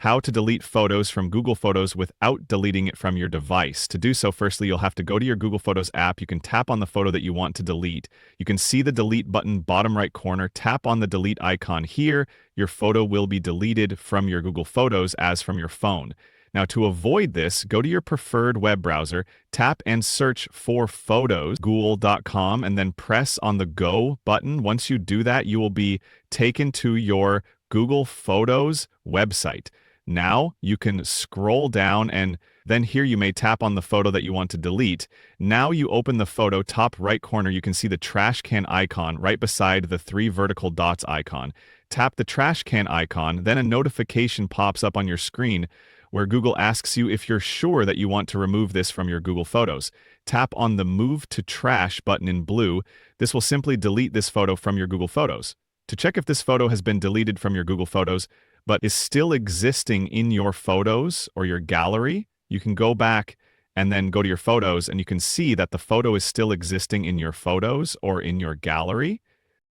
How to delete photos from Google Photos without deleting it from your device. To do so, firstly, you'll have to go to your Google Photos app. You can tap on the photo that you want to delete. You can see the delete button bottom right corner. Tap on the delete icon here. Your photo will be deleted from your Google Photos as from your phone. Now, to avoid this, go to your preferred web browser, tap and search for Photos, google.com, and then press on the Go button. Once you do that, you will be taken to your Google Photos website. Now you can scroll down, and then here you may tap on the photo that you want to delete. Now you open the photo, top right corner, you can see the trash can icon right beside the 3 vertical dots icon. Tap the trash can icon, then a notification pops up on your screen where Google asks you if you're sure that you want to remove this from your Google Photos. Tap on the Move to Trash button in blue. This will simply delete this photo from your Google Photos. To check if this photo has been deleted from your Google Photos, but is still existing in your photos or your gallery, you can go back and then go to your photos, and you can see that the photo is still existing in your photos or in your gallery.